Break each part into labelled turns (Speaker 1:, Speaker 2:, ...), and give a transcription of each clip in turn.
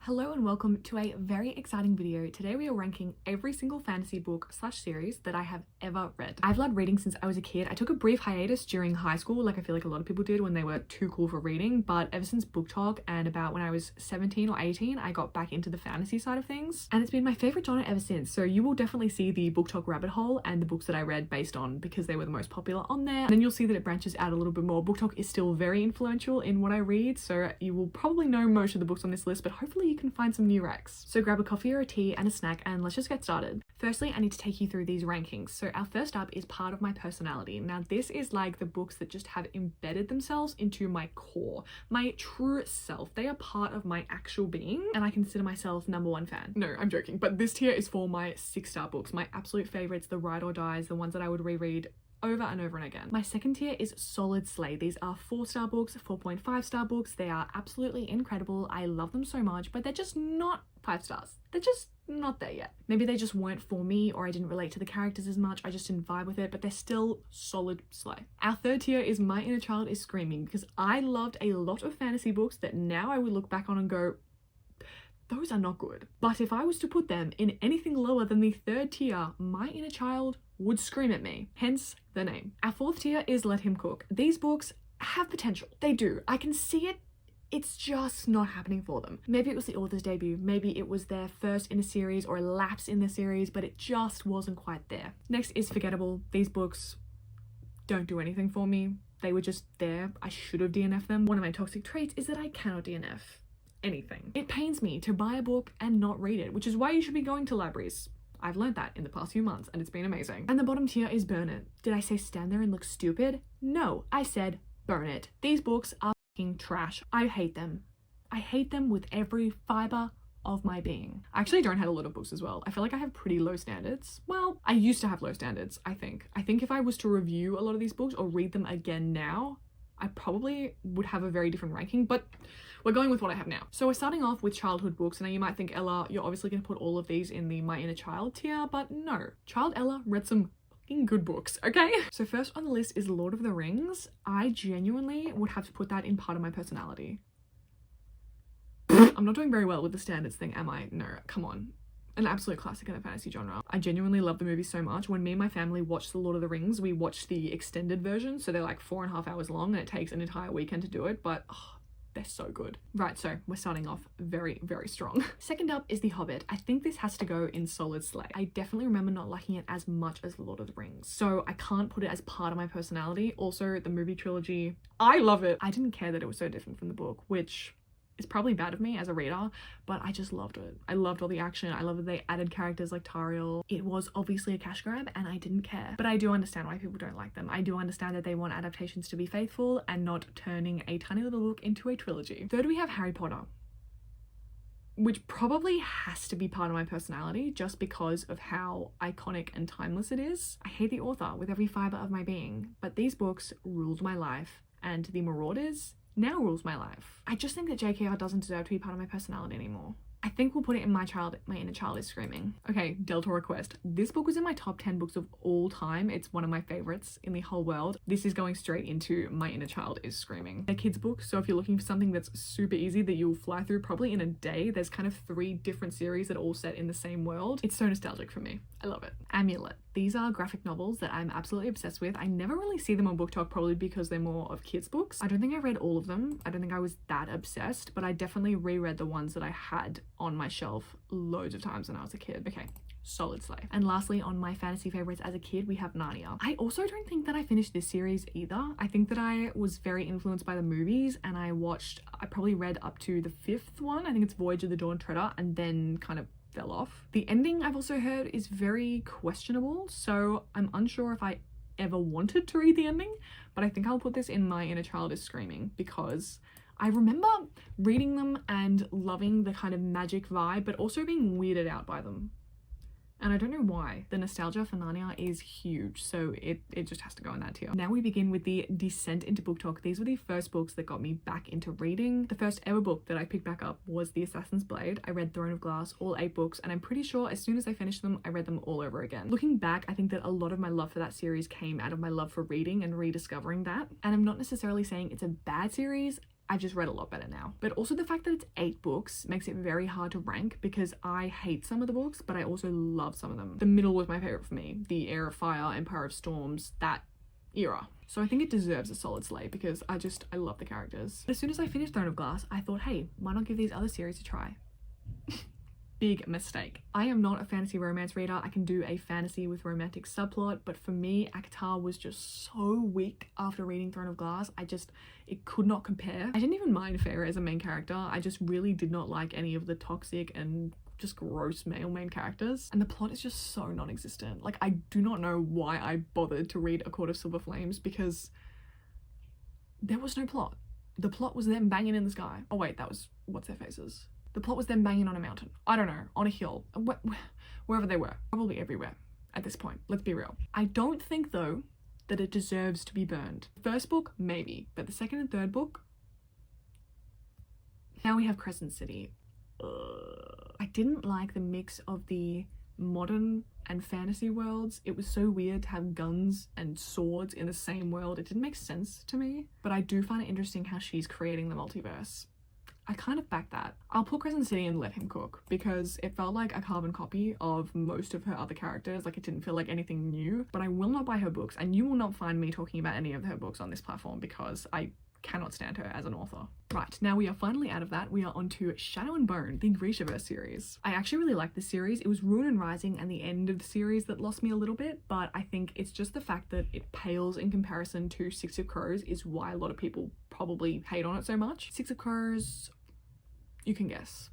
Speaker 1: Hello and welcome to a very exciting video. Today we are ranking every single fantasy book / series that I have ever read. I've loved reading since I was a kid. I took a brief hiatus during high school, like I feel like a lot of people did when they were too cool for reading, but ever since Book Talk and about when I was 17 or 18, I got back into the fantasy side of things, and it's been my favorite genre ever since. So you will definitely see the Book Talk rabbit hole and the books that I read based on because they were the most popular on there. And then you'll see that it branches out a little bit more. Book Talk is still very influential in what I read, so you will probably know most of the books on this list, but hopefully you can find some new recs. So grab a coffee or a tea and a snack and let's just get started. Firstly, I need to take you through these rankings. So our first up is Part of My Personality. Now this is like the books that just have embedded themselves into my core, my true self. They are part of my actual being and I consider myself #1 fan. No, I'm joking, but this tier is for my 6-star books, my absolute favorites, the ride or dies, the ones that I would reread over and over and again. My second tier is Solid Slay. These are 4-star books, 4.5-star books. They are absolutely incredible. I love them so much, but they're just not 5 stars. They're just not there yet. Maybe they just weren't for me, or I didn't relate to the characters as much. I just didn't vibe with it, but they're still solid slay. Our third tier is My Inner Child is Screaming, because I loved a lot of fantasy books that now I would look back on and go, those are not good. But if I was to put them in anything lower than the third tier, My Inner Child would scream at me, hence the name. Our fourth tier is Let Him Cook. These books have potential. They do. I can see it. It's just not happening for them. Maybe it was the author's debut, maybe it was their first in a series or a lapse in the series, but it just wasn't quite there. Next is Forgettable. These books don't do anything for me. They were just there. I should have DNF'd them. One of my toxic traits is that I cannot DNF anything. It pains me to buy a book and not read it, which is why you should be going to libraries. I've learned that in the past few months and it's been amazing. And the bottom tier is Burn It. Did I say stand there and look stupid? No, I said burn it. These books are fucking trash. I hate them. I hate them with every fiber of my being. I actually don't have a lot of books as well. I feel like I have pretty low standards. Well, I used to have low standards, I think. I think if I was to review a lot of these books or read them again now, I probably would have a very different ranking, but we're going with what I have now. So we're starting off with childhood books. Now you might think, Ella, you're obviously going to put all of these in the My Inner Child tier, but no. Child Ella read some fucking good books, okay? So first on the list is Lord of the Rings. I genuinely would have to put that in Part of My Personality. I'm not doing very well with the standards thing, am I? No, come on. An absolute classic in the fantasy genre. I genuinely love the movie so much. When me and my family watched The Lord of the Rings, we watched the extended version, so they're like 4.5 hours long and it takes an entire weekend to do it, but they're so good. Right, so we're starting off very, very strong. Second up is The Hobbit. I think this has to go in Solid Slay. I definitely remember not liking it as much as The Lord of the Rings, so I can't put it as part of my personality. Also, the movie trilogy, I love it. I didn't care that it was so different from the book, which is probably bad of me as a reader, but I just loved it. I loved all the action. I love that they added characters like Tariel. It was obviously a cash grab and I didn't care, but I do understand why people don't like them. I do understand that they want adaptations to be faithful and not turning a tiny little book into a trilogy. Third, we have Harry Potter, which probably has to be part of my personality just because of how iconic and timeless it is. I hate the author with every fiber of my being, but these books ruled my life, and The Marauders now rules my life. I just think that JKR doesn't deserve to be part of my personality anymore. I think we'll put it in My Inner Child is Screaming. Okay, Delta Request. This book was in my top 10 books of all time. It's one of my favorites in the whole world. This is going straight into My Inner Child is Screaming. A kid's book, so if you're looking for something that's super easy that you'll fly through probably in a day, there's kind of 3 different series that are all set in the same world. It's so nostalgic for me. I love it. Amulet. These are graphic novels that I'm absolutely obsessed with. I never really see them on Book Talk, probably because they're more of kids' books. I don't think I read all of them. I don't think I was that obsessed, but I definitely reread the ones that I had on my shelf loads of times when I was a kid. Okay, Solid Slay. And lastly, on my fantasy favorites as a kid, we have Narnia. I also don't think that I finished this series either. I think that I was very influenced by the movies and I probably read up to the 5th one. I think it's Voyage of the Dawn Treader, and then kind of fell off. The ending, I've also heard, is very questionable, so I'm unsure if I ever wanted to read the ending, but I think I'll put this in My Inner Child is Screaming because I remember reading them and loving the kind of magic vibe, but also being weirded out by them. And I don't know why. The nostalgia for Narnia is huge, so it just has to go in that tier. Now we begin with the descent into Book Talk. These were the first books that got me back into reading. The first ever book that I picked back up was The Assassin's Blade. I read Throne of Glass, all 8 books, and I'm pretty sure as soon as I finished them, I read them all over again. Looking back, I think that a lot of my love for that series came out of my love for reading and rediscovering that. And I'm not necessarily saying it's a bad series. I've just read a lot better now. But also the fact that it's 8 books makes it very hard to rank because I hate some of the books, but I also love some of them. The middle was my favorite for me. The Heir of Fire, Empire of Storms, that era. So I think it deserves a solid slay because I love the characters. As soon as I finished Throne of Glass, I thought, hey, why not give these other series a try? Big mistake. I am not a fantasy romance reader. I can do a fantasy with romantic subplot, but for me, ACOTAR was just so weak after reading Throne of Glass. It could not compare. I didn't even mind Feyre as a main character. I just really did not like any of the toxic and just gross male main characters. And the plot is just so non-existent. Like, I do not know why I bothered to read A Court of Silver Flames because there was no plot. The plot was them banging in the sky. Oh wait, that was What's Their Faces. The plot was them banging on a mountain. I don't know, on a hill, wherever they were. Probably everywhere at this point, let's be real. I don't think though that it deserves to be burned. First book, maybe, but the second and third book? Now we have Crescent City. I didn't like the mix of the modern and fantasy worlds. It was so weird to have guns and swords in the same world. It didn't make sense to me, but I do find it interesting how she's creating the multiverse. I kind of back that. I'll put Crescent City and let him cook because it felt like a carbon copy of most of her other characters. Like, it didn't feel like anything new, but I will not buy her books, and you will not find me talking about any of her books on this platform because I cannot stand her as an author. Right, now we are finally out of that. We are on to Shadow and Bone, the Grishaverse series. I actually really like this series. It was Ruin and Rising and the end of the series that lost me a little bit, but I think it's just the fact that it pales in comparison to Six of Crows is why a lot of people probably hate on it so much. Six of Crows, you can guess.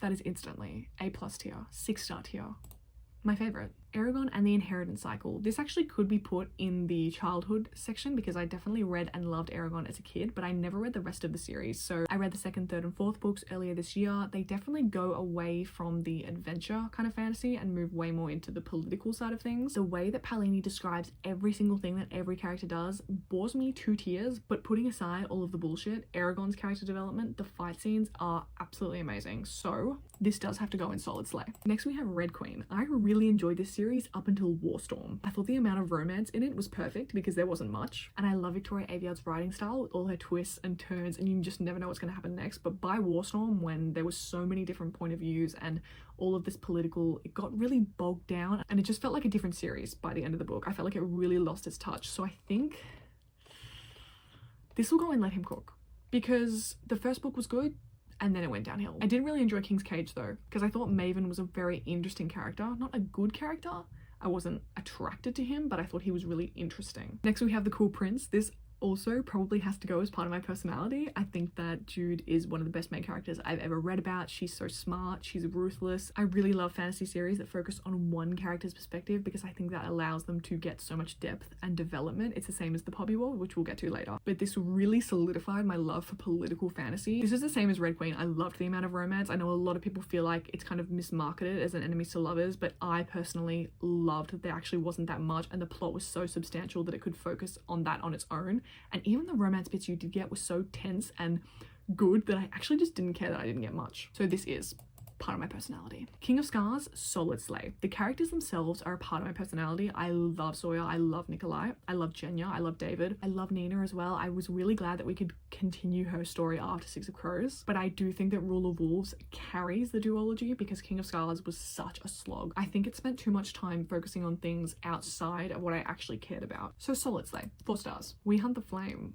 Speaker 1: That is instantly A+ tier, 6-star tier. My favorite. Eragon and the Inheritance Cycle. This actually could be put in the childhood section because I definitely read and loved Eragon as a kid, but I never read the rest of the series. So I read the second, third, and fourth books earlier this year. They definitely go away from the adventure kind of fantasy and move way more into the political side of things. The way that Palini describes every single thing that every character does bores me to tears, but putting aside all of the bullshit, Eragon's character development, the fight scenes are absolutely amazing. So this does have to go in solid slay. Next we have Red Queen. I really enjoyed this series up until Warstorm. I thought the amount of romance in it was perfect because there wasn't much, and I love Victoria Aveyard's writing style with all her twists and turns, and you just never know what's going to happen next. But by Warstorm, when there was so many different point of views and all of this political, it got really bogged down and it just felt like a different series by the end of the book. I felt like it really lost its touch. So I think this will go in Let Him Cook because the first book was good and then it went downhill. I did really enjoy King's Cage though, because I thought Maven was a very interesting character. Not a good character. I wasn't attracted to him, but I thought he was really interesting. Next we have The Cool Prince. This also probably has to go as part of my personality. I think that Jude is one of the best main characters I've ever read about. She's so smart, she's ruthless. I really love fantasy series that focus on one character's perspective because I think that allows them to get so much depth and development. It's the same as the Poppy War, which we'll get to later. But this really solidified my love for political fantasy. This is the same as Red Queen. I loved the amount of romance. I know a lot of people feel like it's kind of mismarketed as an enemies to lovers, but I personally loved that there actually wasn't that much and the plot was so substantial that it could focus on that on its own. And even the romance bits you did get were so tense and good that I actually just didn't care that I didn't get much. So this is part of my personality. King of Scars, solid slay. The characters themselves are a part of my personality. I love Sawyer, I love Nikolai, I love Jenya, I love David, I love Nina as well. I was really glad that we could continue her story after Six of Crows, but I do think that Rule of Wolves carries the duology because King of Scars was such a slog. I think it spent too much time focusing on things outside of what I actually cared about. So solid slay, 4 stars. We Hunt the Flame.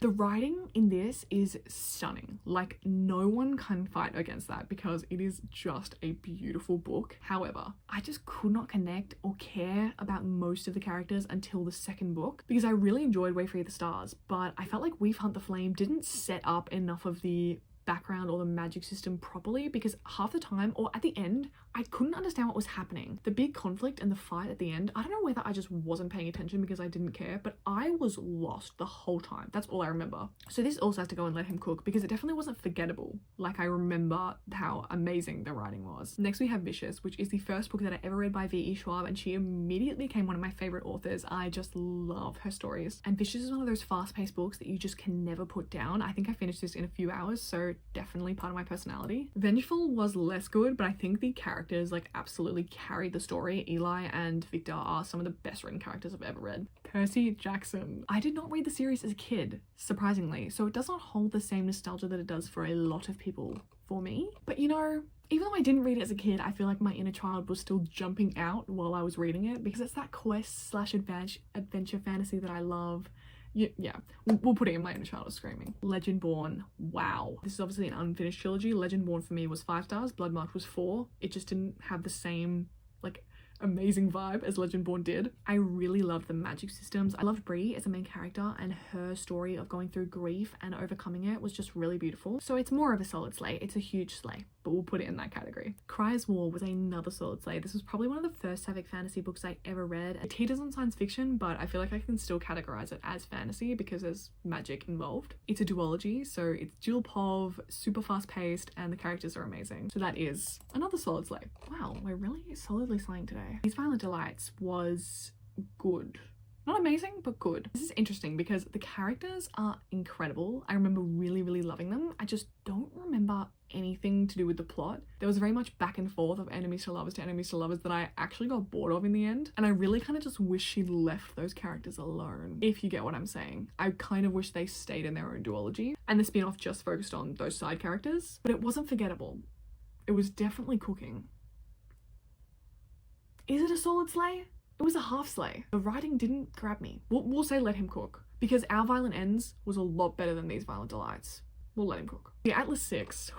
Speaker 1: The writing in this is stunning. Like, no one can fight against that because it is just a beautiful book. However, I just could not connect or care about most of the characters until the second book because I really enjoyed Way Free of the Stars, but I felt like We've Hunt the Flame didn't set up enough of the background or the magic system properly because half the time or at the end I couldn't understand what was happening. The big conflict and the fight at the end, I don't know whether I just wasn't paying attention because I didn't care, but I was lost the whole time. That's all I remember. So this also has to go and Let Him Cook because it definitely wasn't forgettable. Like, I remember how amazing the writing was. Next we have Vicious, which is the first book that I ever read by V.E. Schwab, and she immediately became one of my favorite authors. I just love her stories. And Vicious is one of those fast-paced books that you just can never put down. I think I finished this in a few hours, so definitely part of my personality. Vengeful was less good, but I think the characters like absolutely carried the story. Eli and Victor are some of the best written characters I've ever read. Percy Jackson. I did not read the series as a kid, surprisingly, so it does not hold the same nostalgia that it does for a lot of people for me. But you know, even though I didn't read it as a kid, I feel like my inner child was still jumping out while I was reading it, because it's that quest slash adventure fantasy that I love. Yeah, we'll put it in. My inner child is screaming. Legendborn. Wow. This is obviously an unfinished trilogy. Legendborn for me was 5 stars. Bloodmarked was 4. It just didn't have the same like amazing vibe as Legendborn did. I really loved the magic systems. I loved Bree as a main character, and her story of going through grief and overcoming it was just really beautiful. So it's more of a solid slay. It's a huge slay, but we'll put it in that category. Cry's War was another solid slay. This was probably one of the first sapphic fantasy books I ever read. It teeters on science fiction, but I feel like I can still categorize it as fantasy because there's magic involved. It's a duology, so it's dual pov, super fast paced, and the characters are amazing. So that is another solid slay. Wow, we're really solidly slaying today. These Violent Delights was good. Not amazing, but good. This is interesting because the characters are incredible. I remember really loving them. I just don't remember anything to do with the plot. There was very much back and forth of enemies to lovers that I actually got bored of in the end. And I really kind of just wish she left those characters alone, if you get what I'm saying. I kind of wish they stayed in their own duology and the spin-off just focused on those side characters. But it wasn't forgettable. It was definitely cooking. Is it a solid slay? It was a half slay. The writing didn't grab me. We'll say let him cook, because Our Violent Ends was a lot better than These Violent Delights. We'll let him cook. The Atlas 6.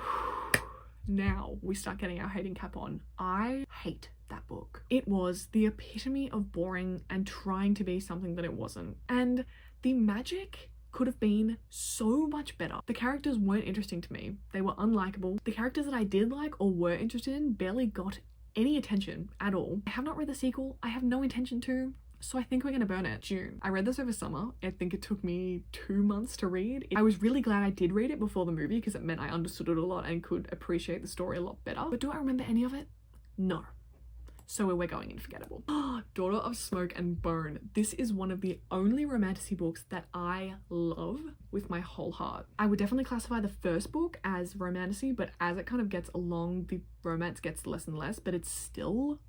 Speaker 1: Now we start getting our hating cap on. I hate that book. It was the epitome of boring and trying to be something that it wasn't. And the magic could have been so much better. The characters weren't interesting to me. They were unlikable. The characters that I did like or were interested in barely got any attention at all. I have not read the sequel. I have no intention to, so I think we're gonna burn it. June. I read this over summer. I think it took me 2 months to read. I was really glad I did read it before the movie because it meant I understood it a lot and could appreciate the story a lot better. But do I remember any of it? No. So we're going in forgettable. Daughter of Smoke and Bone. This is one of the only romantasy books that I love with my whole heart. I would definitely classify the first book as romantasy, but as it kind of gets along, the romance gets less and less, but it's still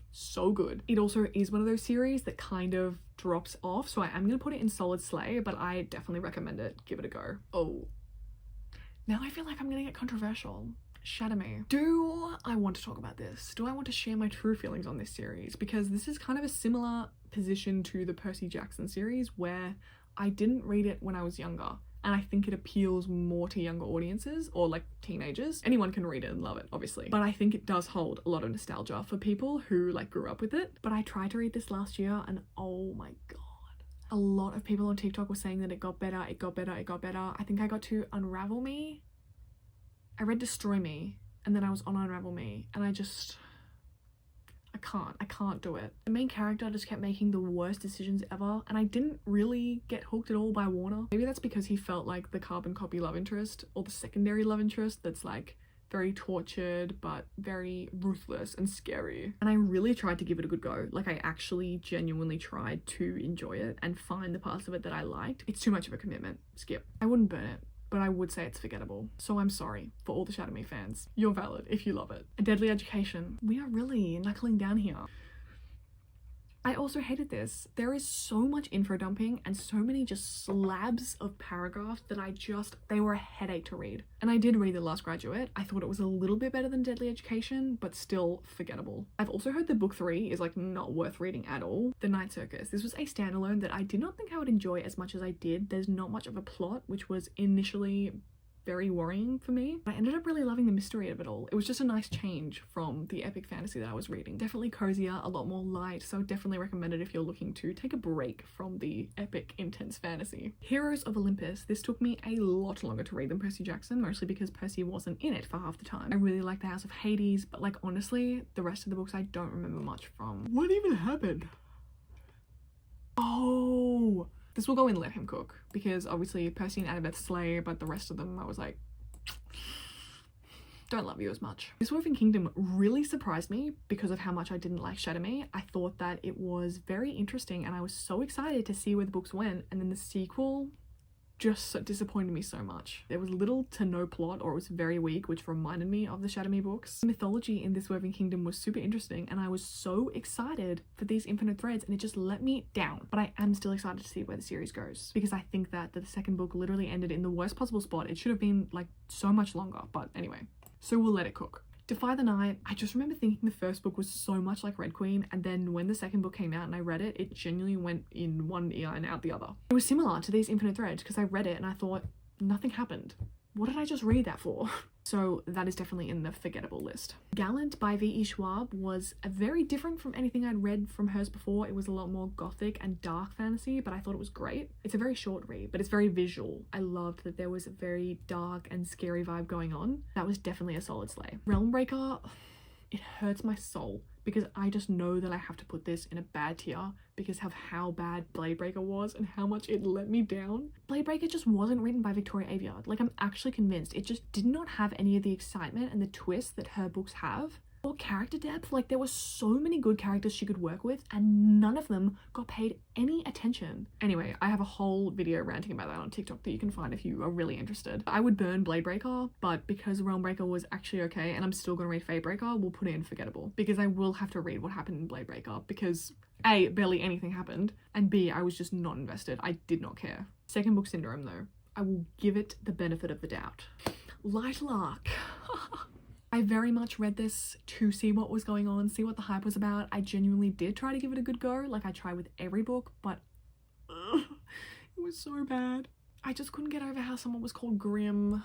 Speaker 1: so good. It also is one of those series that kind of drops off, so I am going to put it in solid slay, but I definitely recommend it. Give it a go. Oh, now I feel like I'm going to get controversial. Shatter Me. Do I want to talk about this? Do I want to share my true feelings on this series? Because this is kind of a similar position to the Percy Jackson series, where I didn't read it when I was younger, and I think it appeals more to younger audiences or like teenagers. Anyone can read it and love it, obviously, but I think it does hold a lot of nostalgia for people who like grew up with it. But I tried to read this last year and oh my god, a lot of people on TikTok were saying that it got better, it got better, it got better. I think I got to Unravel Me. I read Destroy Me, and then I was on Unravel Me, and I can't do it. The main character just kept making the worst decisions ever, and I didn't really get hooked at all by Warner. Maybe that's because he felt like the carbon copy love interest, or the secondary love interest that's like very tortured but very ruthless and scary. And I really tried to give it a good go. Like I actually genuinely tried to enjoy it and find the parts of it that I liked. It's too much of a commitment. Skip. I wouldn't burn it, but I would say it's forgettable. So I'm sorry for all the Shatter Me fans. You're valid if you love it. A Deadly Education. We are really knuckling down here. I also hated this. There is so much info dumping and so many just slabs of paragraphs that they were a headache to read. And I did read The Last Graduate. I thought it was a little bit better than Deadly Education, but still forgettable. I've also heard that book 3 is like not worth reading at all. The Night Circus. This was a standalone that I did not think I would enjoy as much as I did. There's not much of a plot, which was initially very worrying for me. I ended up really loving the mystery of it all. It was just a nice change from the epic fantasy that I was reading. Definitely cozier, a lot more light, so definitely recommend it if you're looking to take a break from the epic intense fantasy. Heroes of Olympus. This took me a lot longer to read than Percy Jackson, mostly because Percy wasn't in it for half the time. I really liked the House of Hades, but like honestly, the rest of the books I don't remember much from. What even happened? Oh! This will go in Let Him Cook, because obviously Percy and Annabeth slay, but the rest of them I was like, don't love you as much. This Woven Kingdom really surprised me because of how much I didn't like Shatter Me. I thought that it was very interesting and I was so excited to see where the books went, and then the sequel just disappointed me so much. There was little to no plot, or it was very weak, which reminded me of the Shadow Me books. The mythology in this Woven Kingdom was super interesting, and I was so excited for these infinite threads, and it just let me down. But I am still excited to see where the series goes, because I think that the second book literally ended in the worst possible spot. It should have been like so much longer, but anyway, so we'll let it cook. Defy the Night, I just remember thinking the first book was so much like Red Queen, and then when the second book came out and I read it, it genuinely went in one ear and out the other. It was similar to these infinite threads because I read it and I thought nothing happened. What did I just read that for? So that is definitely in the forgettable list. Gallant by V.E. Schwab was very different from anything I'd read from hers before. It was a lot more gothic and dark fantasy, but I thought it was great. It's a very short read, but it's very visual. I loved that there was a very dark and scary vibe going on. That was definitely a solid slay. Realmbreaker, it hurts my soul because I just know that I have to put this in a bad tier because of how bad Bladebreaker was and how much it let me down. Bladebreaker just wasn't written by Victoria Aveyard. Like, I'm actually convinced it just did not have any of the excitement and the twists that her books have. Or character depth. Like, there were so many good characters she could work with and none of them got paid any attention. Anyway, I have a whole video ranting about that on TikTok that you can find if you are really interested. I would burn Bladebreaker, but because Realmbreaker was actually okay and I'm still gonna read Fatebreaker, we'll put it in forgettable because I will have to read what happened in Bladebreaker because A, barely anything happened, and B, I was just not invested. I did not care. Second book syndrome though, I will give it the benefit of the doubt. Light Lark. I very much read this to see what was going on, see what the hype was about. I genuinely did try to give it a good go, like I try with every book, but it was so bad. I just couldn't get over how someone was called Grimm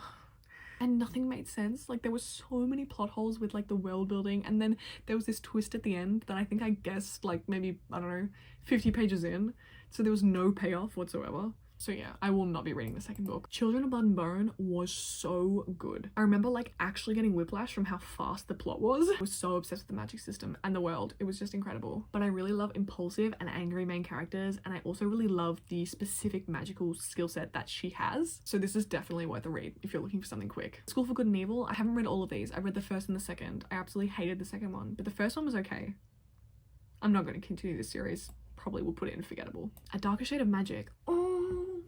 Speaker 1: and nothing made sense. Like, there were so many plot holes with like the world building, and then there was this twist at the end that I think I guessed like maybe, I don't know, 50 pages in, so there was no payoff whatsoever. So yeah, I will not be reading the second book. Children of Blood and Bone was so good. I remember like actually getting whiplash from how fast the plot was. I was so obsessed with the magic system and the world. It was just incredible. But I really love impulsive and angry main characters, and I also really love the specific magical skill set that she has. So this is definitely worth a read if you're looking for something quick. School for Good and Evil, I haven't read all of these. I read the first and the second. I absolutely hated the second one, but the first one was okay. I'm not going to continue this series. Probably will put it in forgettable. A Darker Shade of Magic. Oh,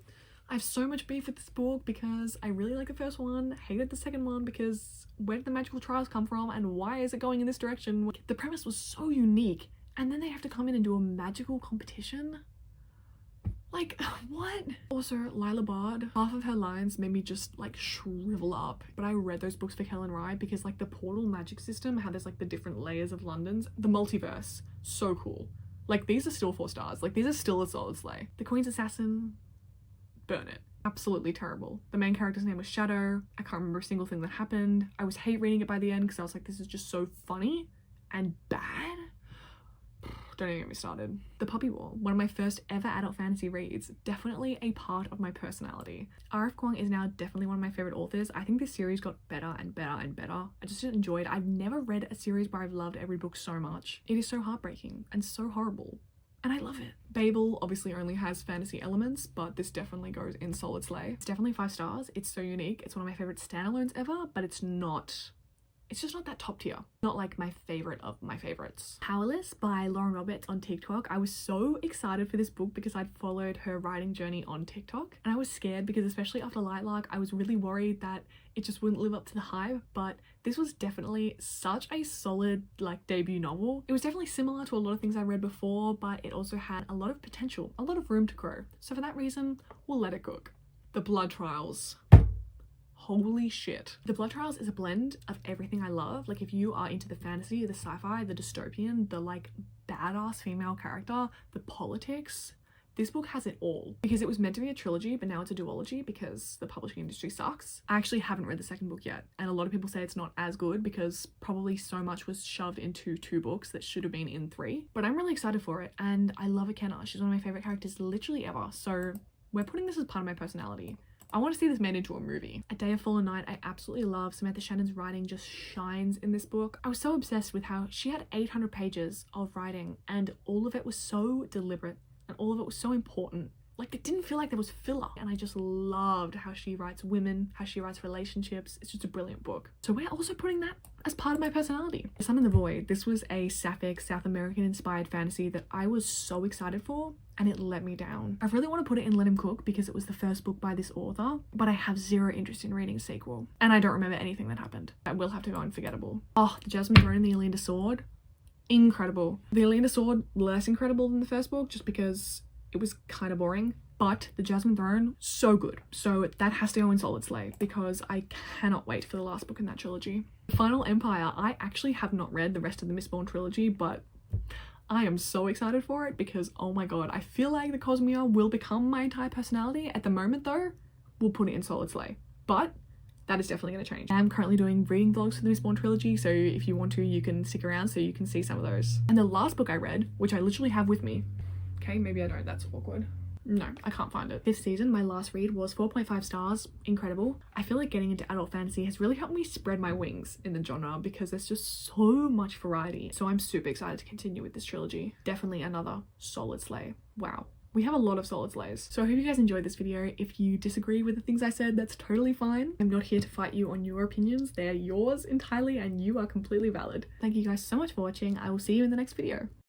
Speaker 1: I have so much beef with this book because I really like the first one, hated the second one because where did the magical trials come from and why is it going in this direction? The premise was so unique, and then they have to come in and do a magical competition? Like, what? Also, Lila Bard, half of her lines made me just like shrivel up. But I read those books for Helen Rye because like the portal magic system, how there's like the different layers of Londons, the multiverse, so cool. Like, these are still 4 stars. Like, these are still a solid slay. The Queen's Assassin, burn it. Absolutely terrible. The main character's name was Shadow. I can't remember a single thing that happened. I was hate reading it by the end because I was like, this is just so funny and bad. Don't even get me started. The Puppy War, one of my first ever adult fantasy reads, definitely a part of my personality. R.F. Kuang is now definitely one of my favorite authors. I think this series got better and better and better. I just enjoyed it. I've never read a series where I've loved every book so much. It is so heartbreaking and so horrible, and I love it. Babel obviously only has fantasy elements, but this definitely goes in solid slay. It's definitely 5 stars. It's so unique. It's one of my favorite standalones ever, but it's just not that top tier. Not like my favorite of my favorites. Powerless by Lauren Roberts on TikTok. I was so excited for this book because I'd followed her writing journey on TikTok, and I was scared because especially after Lightlark, I was really worried that it just wouldn't live up to the hype, but this was definitely such a solid like debut novel. It was definitely similar to a lot of things I read before, but it also had a lot of potential, a lot of room to grow. So for that reason, we'll let it cook. The Blood Trials. Holy shit. The Blood Trials is a blend of everything I love. Like, if you are into the fantasy, the sci-fi, the dystopian, the like badass female character, the politics, this book has it all. Because it was meant to be a trilogy, but now it's a duology because the publishing industry sucks. I actually haven't read the second book yet, and a lot of people say it's not as good because probably so much was shoved into 2 books that should have been in 3. But I'm really excited for it, and I love Akenna. She's one of my favorite characters literally ever, so we're putting this as part of my personality. I want to see this made into a movie. A Day of Fallen Night, I absolutely love. Samantha Shannon's writing just shines in this book. I was so obsessed with how she had 800 pages of writing and all of it was so deliberate and all of it was so important. Like, it didn't feel like there was filler, and I just loved how she writes women, how she writes relationships. It's just a brilliant book. So we're also putting that as part of my personality. Sun in the Void. This was a sapphic South American inspired fantasy that I was so excited for, and it let me down. I really want to put it in Let Him Cook because it was the first book by this author, but I have zero interest in reading a sequel, and I don't remember anything that happened. I will have to go unforgettable. Oh, the Jasmine Throne and the Alinda Sword, incredible. The Alinda Sword, less incredible than the first book just because it was kind of boring, but the Jasmine Throne, so good. So that has to go in Solid Slay because I cannot wait for the last book in that trilogy. Final Empire, I actually have not read the rest of the Mistborn trilogy, but I am so excited for it because, oh my god, I feel like the Cosmere will become my entire personality. At the moment though, we'll put it in Solid Slay, but that is definitely going to change. I'm currently doing reading vlogs for the Mistborn trilogy, so if you want to, you can stick around so you can see some of those. And the last book I read, which I literally have with me, okay, maybe I don't, that's awkward. No, I can't find it. Fifth season, my last read was 4.5 stars, incredible. I feel like getting into adult fantasy has really helped me spread my wings in the genre because there's just so much variety. So I'm super excited to continue with this trilogy. Definitely another solid slay. Wow. We have a lot of solid slays. So I hope you guys enjoyed this video. If you disagree with the things I said, that's totally fine. I'm not here to fight you on your opinions. They're yours entirely and you are completely valid. Thank you guys so much for watching. I will see you in the next video.